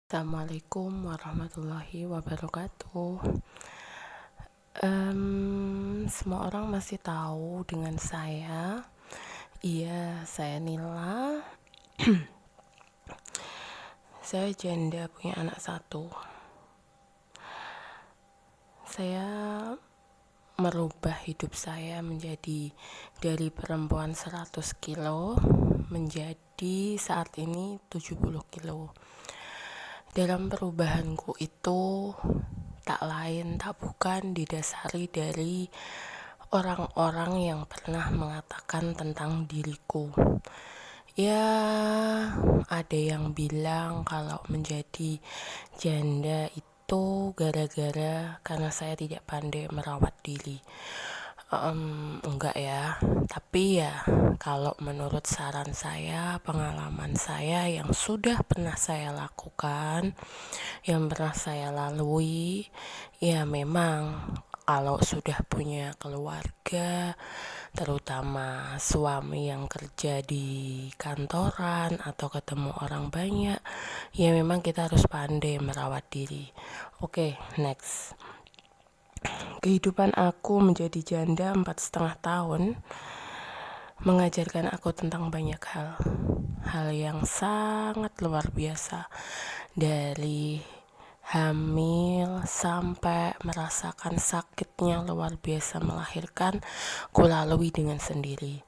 Assalamualaikum warahmatullahi wabarakatuh. Semua orang masih tahu dengan saya. Iya, saya Nila. Saya janda, punya anak satu. Saya merubah hidup saya menjadi dari perempuan 100 kilo menjadi saat ini 70 kilo. Dalam perubahanku itu tak lain tak bukan didasari dari orang-orang yang pernah mengatakan tentang diriku. Ya, ada yang bilang kalau menjadi janda itu gara-gara karena saya tidak pandai merawat diri. Enggak ya, tapi ya kalau menurut saran saya, pengalaman saya yang sudah pernah saya lakukan, yang pernah saya lalui, ya memang kalau sudah punya keluarga, terutama suami yang kerja di kantoran atau ketemu orang banyak, ya memang kita harus pandai merawat diri. Oke, next. Kehidupan aku menjadi janda 4,5 tahun mengajarkan aku tentang banyak hal yang sangat luar biasa, dari hamil sampai merasakan sakitnya luar biasa melahirkan, kulalui dengan sendiri.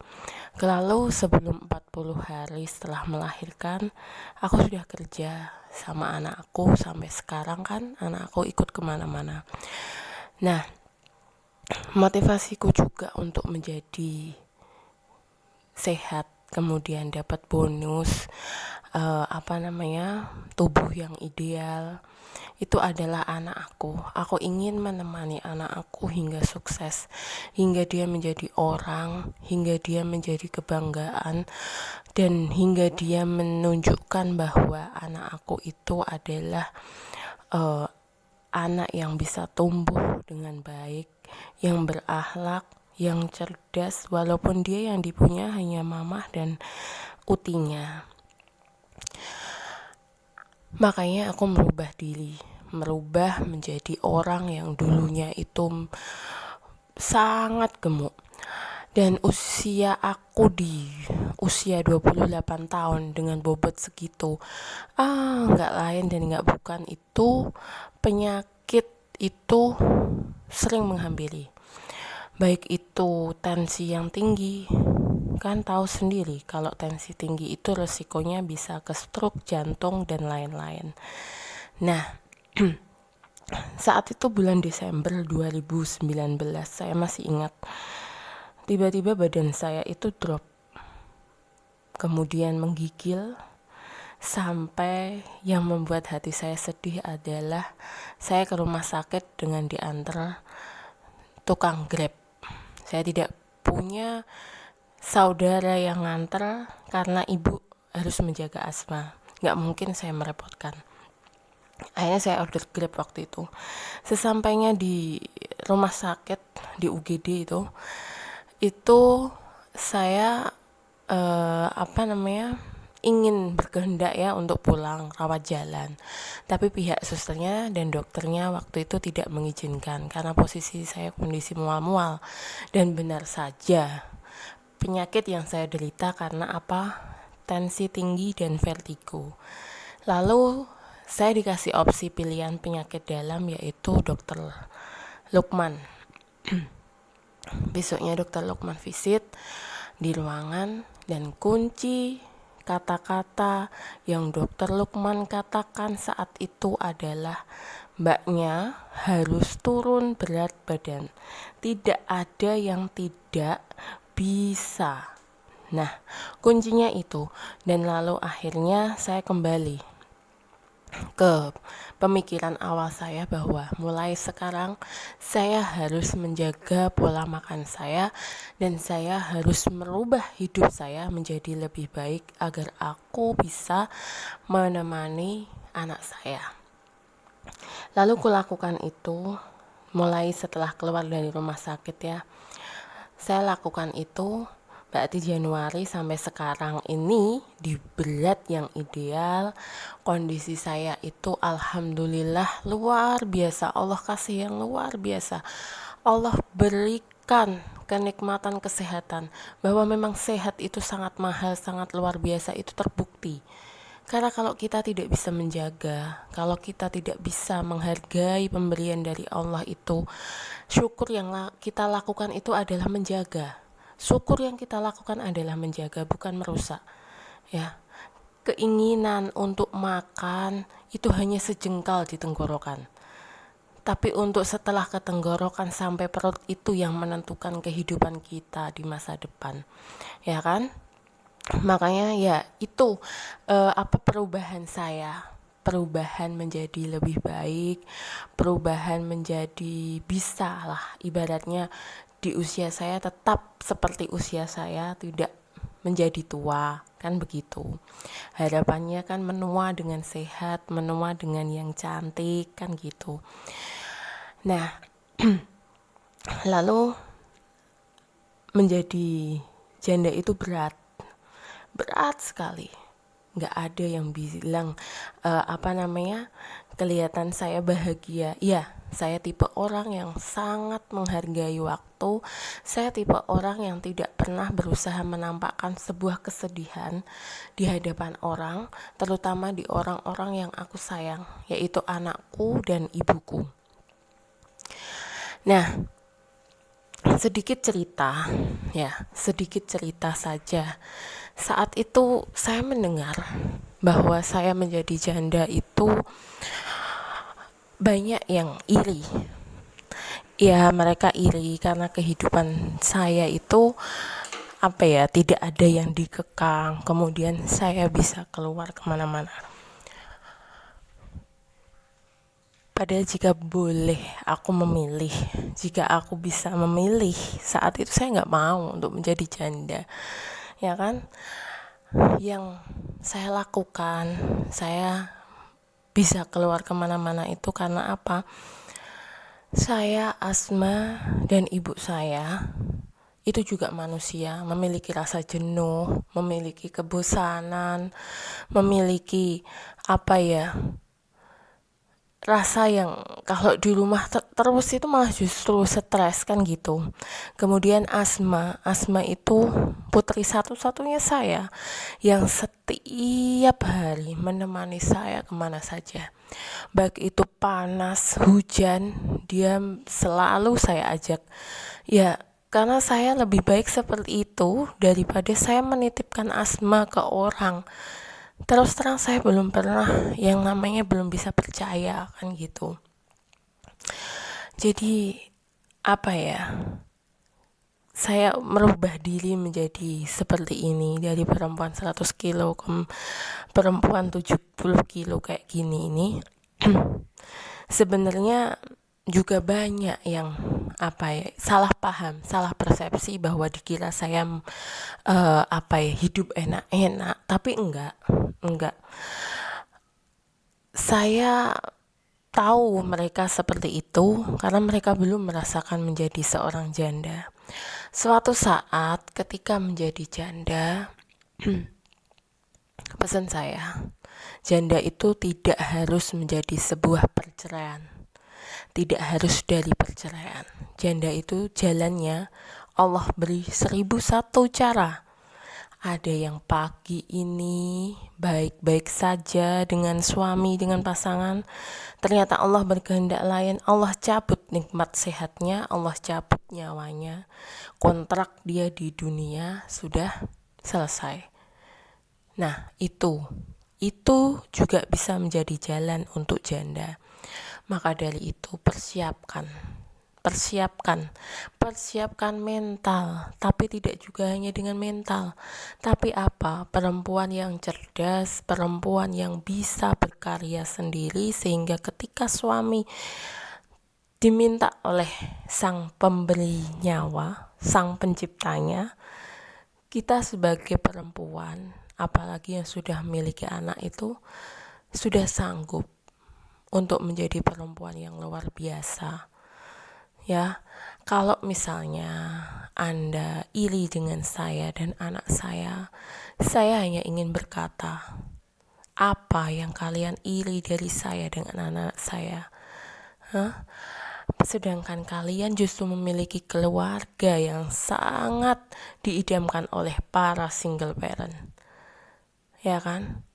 Lalu sebelum 40 hari setelah melahirkan, aku sudah kerja sama anak aku sampai sekarang kan, anak aku ikut kemana-mana. Nah, motivasiku juga untuk menjadi sehat, kemudian dapat bonus tubuh yang ideal, itu adalah anak aku. Aku ingin menemani anak aku hingga sukses, hingga dia menjadi orang, hingga dia menjadi kebanggaan, dan hingga dia menunjukkan bahwa anak aku itu adalah anak yang bisa tumbuh dengan baik, yang berakhlak, yang cerdas, walaupun dia yang dipunya hanya mamah dan utinya. Makanya aku merubah menjadi orang yang dulunya itu sangat gemuk. Dan usia aku di usia 28 tahun dengan bobot segitu, nggak lain dan nggak bukan itu penyakit itu sering menghampiri. Baik itu tensi yang tinggi, kan tahu sendiri kalau tensi tinggi itu resikonya bisa ke stroke, jantung, dan lain-lain. Nah, saat itu bulan Desember 2019, saya masih ingat, tiba-tiba badan saya itu drop, kemudian menggigil, sampai yang membuat hati saya sedih adalah saya ke rumah sakit dengan diantar tukang Grab. Saya tidak punya saudara yang nganter karena ibu harus menjaga asma, nggak mungkin saya merepotkan. Akhirnya saya order Grab waktu itu. Sesampainya di rumah sakit di UGD itu saya ingin berkehendak ya untuk pulang rawat jalan, tapi pihak susternya dan dokternya waktu itu tidak mengizinkan karena posisi saya kondisi mual-mual. Dan benar saja, penyakit yang saya derita karena tensi tinggi dan vertigo. Lalu saya dikasih opsi pilihan penyakit dalam, yaitu dokter Lukman. Besoknya dokter Lukman visit di ruangan, dan kunci kata-kata yang dokter Lukman katakan saat itu adalah, mbaknya harus turun berat badan, tidak ada yang tidak bisa. Nah, kuncinya itu. Dan lalu akhirnya saya kembali ke pemikiran awal saya bahwa mulai sekarang saya harus menjaga pola makan saya, dan saya harus merubah hidup saya menjadi lebih baik agar aku bisa menemani anak saya. Lalu kulakukan itu mulai setelah keluar dari rumah sakit ya. Saya lakukan itu Berarti Januari sampai sekarang ini di berat yang ideal, kondisi saya itu alhamdulillah luar biasa. Allah kasih yang luar biasa. Allah berikan kenikmatan kesehatan, bahwa memang sehat itu sangat mahal, sangat luar biasa, itu terbukti. Karena kalau kita tidak bisa menjaga, kalau kita tidak bisa menghargai pemberian dari Allah itu, syukur yang kita lakukan itu adalah menjaga. Syukur yang kita lakukan adalah menjaga, bukan merusak. Ya, keinginan untuk makan itu hanya sejengkal di tenggorokan. Tapi untuk setelah ke tenggorokan sampai perut itu yang menentukan kehidupan kita di masa depan. Ya kan? Makanya ya itu perubahan saya, perubahan menjadi lebih baik, perubahan menjadi bisa lah, ibaratnya di usia saya tetap seperti usia saya, tidak menjadi tua, kan begitu. Harapannya kan menua dengan sehat, menua dengan yang cantik, kan gitu. Nah, lalu menjadi janda itu berat sekali. Nggak ada yang bilang kelihatan saya bahagia. Iya, saya tipe orang yang sangat menghargai waktu. Saya tipe orang yang tidak pernah berusaha menampakkan sebuah kesedihan di hadapan orang, terutama di orang-orang yang aku sayang, yaitu anakku dan ibuku. Nah, sedikit cerita saja. Saat itu saya mendengar bahwa saya menjadi janda itu banyak yang iri. Ya, mereka iri karena kehidupan saya itu tidak ada yang dikekang. Kemudian saya bisa keluar kemana-mana. Padahal jika boleh aku memilih, jika aku bisa memilih, saat itu saya nggak mau untuk menjadi janda, ya kan? Yang saya lakukan, saya bisa keluar kemana-mana itu karena apa? Saya asma dan ibu saya itu juga manusia, memiliki rasa jenuh, memiliki kebosanan, memiliki rasa yang kalau di rumah terus itu malah justru stres, kan gitu. Kemudian asma itu putri satu-satunya saya yang setiap hari menemani saya kemana saja, baik itu panas, hujan, dia selalu saya ajak. Ya, karena saya lebih baik seperti itu daripada saya menitipkan asma ke orang. Terus terang saya belum pernah yang namanya belum bisa percaya, kan gitu. Jadi saya merubah diri menjadi seperti ini, dari perempuan 100 kilo ke perempuan 70 kilo kayak gini ini. Sebenarnya juga banyak yang salah paham, salah persepsi bahwa dikira saya hidup enak-enak, tapi enggak. Saya tahu mereka seperti itu karena mereka belum merasakan menjadi seorang janda. Suatu saat ketika menjadi janda, pesan saya, janda itu tidak harus menjadi sebuah perceraian, tidak harus dari perceraian. Janda itu jalannya Allah beri 1001 cara. Ada yang pagi ini baik-baik saja dengan suami, dengan pasangan, ternyata Allah berkehendak lain. Allah cabut nikmat sehatnya, Allah cabut nyawanya, kontrak dia di dunia sudah selesai. Nah, itu juga bisa menjadi jalan untuk janda. Maka dari itu persiapkan mental, tapi tidak juga hanya dengan mental, tapi perempuan yang cerdas, perempuan yang bisa berkarya sendiri, sehingga ketika suami diminta oleh sang pemberi nyawa, sang penciptanya, kita sebagai perempuan, apalagi yang sudah memiliki anak, itu sudah sanggup untuk menjadi perempuan yang luar biasa, ya, kalau misalnya Anda iri dengan saya dan anak saya hanya ingin berkata, apa yang kalian iri dari saya dengan anak saya? Sedangkan kalian justru memiliki keluarga yang sangat diidamkan oleh para single parent, ya kan?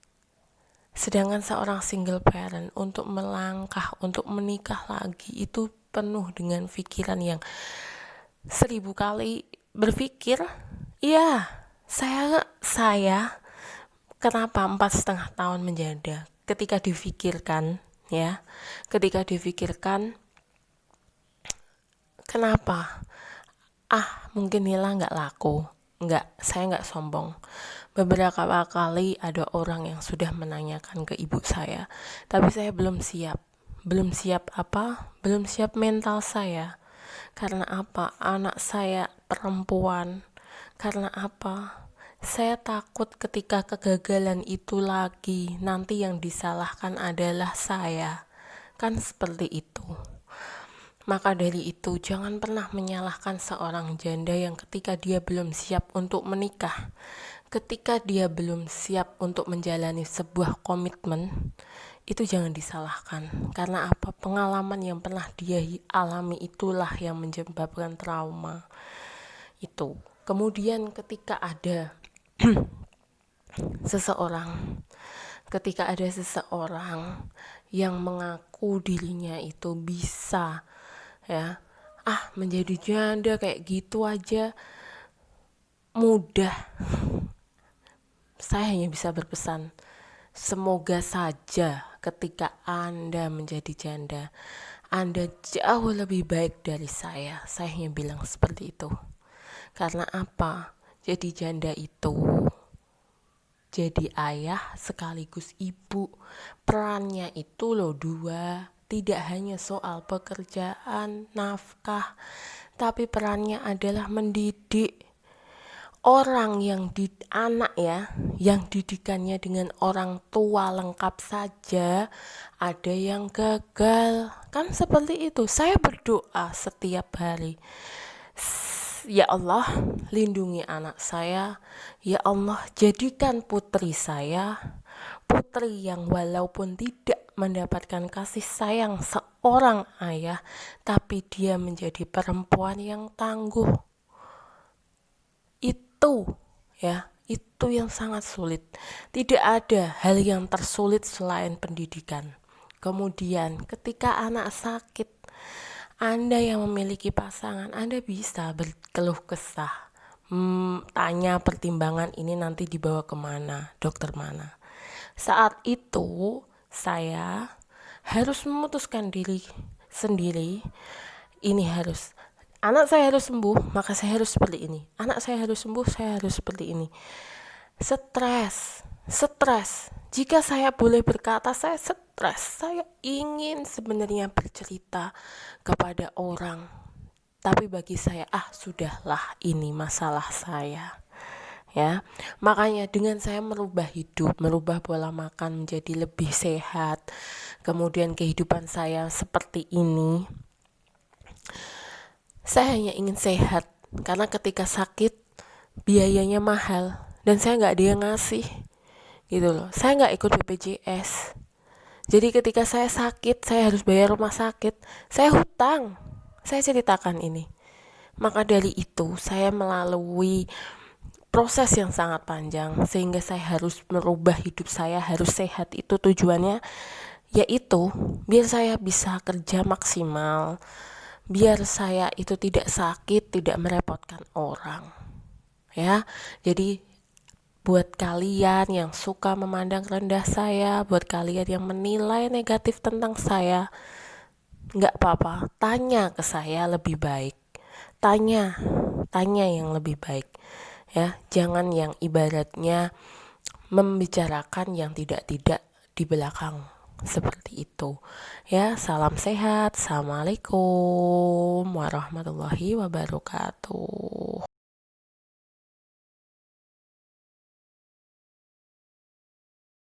Sedangkan seorang single parent untuk melangkah, untuk menikah lagi itu penuh dengan pikiran yang 1000 kali berpikir. Iya, saya kenapa 4,5 tahun menjanda? Ketika difikirkan, kenapa? Mungkin Nila nggak laku. Saya nggak sombong. Beberapa kali ada orang yang sudah menanyakan ke ibu saya, tapi saya belum siap. Belum siap apa? Belum siap mental saya. Karena apa? Anak saya perempuan. Karena apa? Saya takut ketika kegagalan itu lagi, nanti yang disalahkan adalah saya. Kan seperti itu. Maka dari itu, jangan pernah menyalahkan seorang janda yang ketika dia belum siap untuk menikah, ketika dia belum siap untuk menjalani sebuah komitmen, itu jangan disalahkan. Karena apa? Pengalaman yang pernah dia alami itulah yang menyebabkan trauma itu. Kemudian ketika ada seseorang yang mengaku dirinya itu bisa menjadi janda kayak gitu aja mudah, saya hanya bisa berpesan, semoga saja ketika Anda menjadi janda, Anda jauh lebih baik dari saya hanya bilang seperti itu. Karena apa? Jadi janda itu jadi ayah sekaligus ibu. Perannya itu loh 2, tidak hanya soal pekerjaan, nafkah, tapi perannya adalah mendidik. Orang yang anak yang didikannya dengan orang tua lengkap saja, ada yang gagal. Kan seperti itu. Saya berdoa setiap hari, ya Allah, lindungi anak saya. Ya Allah, jadikan putri saya putri yang walaupun tidak mendapatkan kasih sayang seorang ayah, tapi dia menjadi perempuan yang tangguh. Itu yang sangat sulit. Tidak ada hal yang tersulit selain pendidikan. Kemudian ketika anak sakit, Anda yang memiliki pasangan, Anda bisa berkeluh kesah, tanya pertimbangan ini nanti dibawa kemana, dokter mana. Saat itu saya harus memutuskan diri sendiri, anak saya harus sembuh, maka saya harus seperti ini. Anak saya harus sembuh, saya harus seperti ini. Stres. Jika saya boleh berkata, saya stres. Saya ingin sebenarnya bercerita kepada orang, tapi bagi saya, sudahlah, ini masalah saya. Ya, makanya dengan saya merubah hidup, merubah pola makan menjadi lebih sehat, kemudian kehidupan saya seperti ini, saya hanya ingin sehat. Karena ketika sakit biayanya mahal dan saya nggak ada yang ngasih gitu loh. Saya nggak ikut BPJS, jadi ketika saya sakit, saya harus bayar rumah sakit, saya hutang. Saya ceritakan ini. Maka dari itu saya melalui proses yang sangat panjang, sehingga saya harus merubah hidup saya, harus sehat. Itu tujuannya, yaitu biar saya bisa kerja maksimal, biar saya itu tidak sakit, tidak merepotkan orang. Ya, jadi buat kalian yang suka memandang rendah saya, buat kalian yang menilai negatif tentang saya, nggak apa-apa, tanya ke saya lebih baik. Tanya yang lebih baik. Ya, jangan yang ibaratnya membicarakan yang tidak-tidak di belakang. Seperti itu. Ya, salam sehat. Assalamualaikum warahmatullahi wabarakatuh.